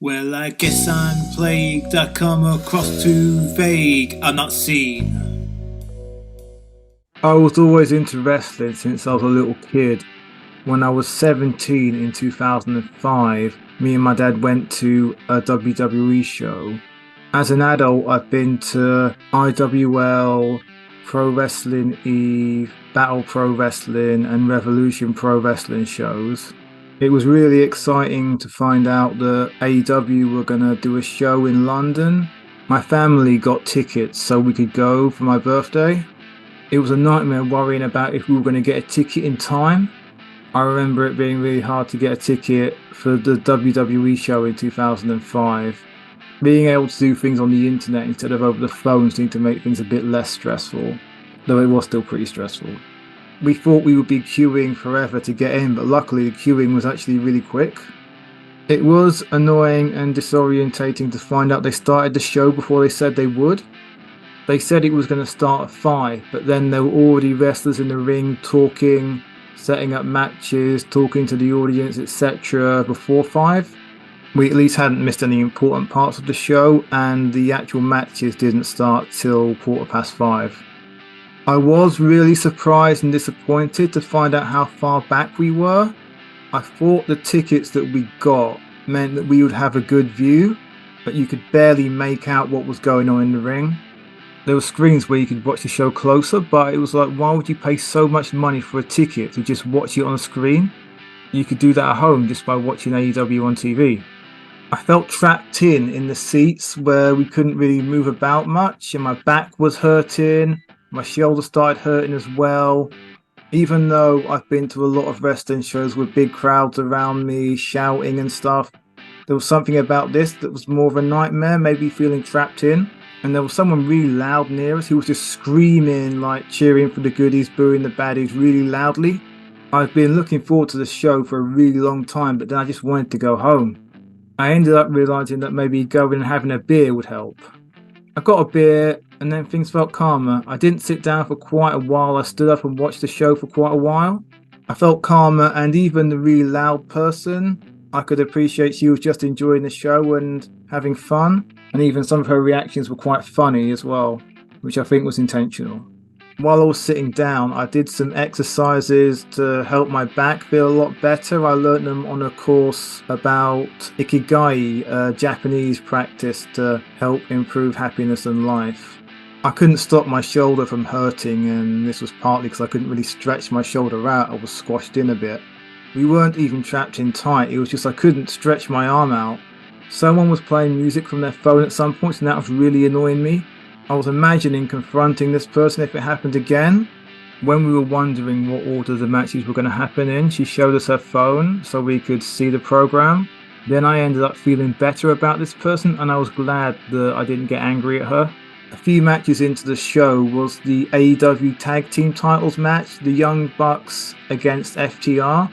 Well, I guess I'm plagued. I come across too vague. I'm not seen. I was always into wrestling since I was a little kid. When I was 17 in 2005, me and my dad went to a WWE show. As an adult, I've been to IWL, Pro Wrestling Eve, Battle Pro Wrestling, and Revolution Pro Wrestling shows. It was really exciting to find out that AEW were going to do a show in London. My family got tickets so we could go for my birthday. It was a nightmare worrying about if we were going to get a ticket in time. I remember it being really hard to get a ticket for the WWE show in 2005. Being able to do things on the internet instead of over the phone seemed to make things a bit less stressful, though it was still pretty stressful. We thought we would be queuing forever to get in, but luckily the queuing was actually really quick. It was annoying and disorientating to find out they started the show before they said they would. They said it was going to start at 5, but then there were already wrestlers in the ring talking, setting up matches, talking to the audience, etc. before 5. We at least hadn't missed any important parts of the show, and the actual matches didn't start till 5:15. I was really surprised and disappointed to find out how far back we were. I thought the tickets that we got meant that we would have a good view, but you could barely make out what was going on in the ring. There were screens where you could watch the show closer, but it was like, why would you pay so much money for a ticket to just watch it on a screen? You could do that at home just by watching AEW on TV. I felt trapped in the seats where we couldn't really move about much, and my back was hurting. My shoulder started hurting as well. Even though I've been to a lot of wrestling shows with big crowds around me, shouting and stuff, there was something about this that was more of a nightmare, maybe feeling trapped in. And there was someone really loud near us who was just screaming, like cheering for the goodies, booing the baddies really loudly. I've been looking forward to the show for a really long time, but then I just wanted to go home. I ended up realizing that maybe going and having a beer would help. I got a beer, and then things felt calmer. I didn't sit down for quite a while. I stood up and watched the show for quite a while. I felt calmer, and even the really loud person, I could appreciate she was just enjoying the show and having fun. And even some of her reactions were quite funny as well, which I think was intentional. While I was sitting down, I did some exercises to help my back feel a lot better. I learned them on a course about Ikigai, a Japanese practice to help improve happiness and life. I couldn't stop my shoulder from hurting, and this was partly because I couldn't really stretch my shoulder out. I was squashed in a bit. We weren't even trapped in tight, it was just I couldn't stretch my arm out. Someone was playing music from their phone at some point, and that was really annoying me. I was imagining confronting this person if it happened again. When we were wondering what order the matches were going to happen in, she showed us her phone so we could see the program. Then I ended up feeling better about this person, and I was glad that I didn't get angry at her. A few matches into the show was the AEW Tag Team Titles match, the Young Bucks against FTR.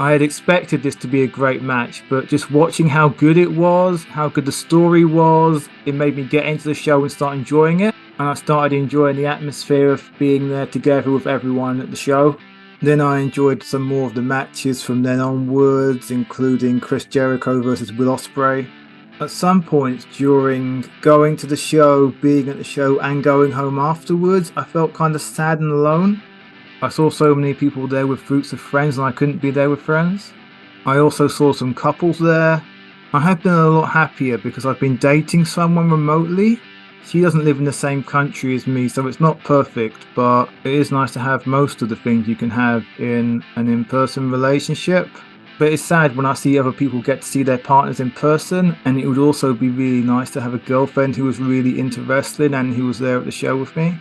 I had expected this to be a great match, but just watching how good it was, how good the story was, it made me get into the show and start enjoying it. And I started enjoying the atmosphere of being there together with everyone at the show. Then I enjoyed some more of the matches from then onwards, including Chris Jericho versus Will Ospreay. At some points during going to the show, being at the show, and going home afterwards, I felt kind of sad and alone. I saw so many people there with groups of friends, and I couldn't be there with friends. I also saw some couples there. I have been a lot happier because I've been dating someone remotely. She doesn't live in the same country as me, so it's not perfect, but it is nice to have most of the things you can have in an in-person relationship. But it's sad when I see other people get to see their partners in person, and it would also be really nice to have a girlfriend who was really into wrestling and who was there at the show with me.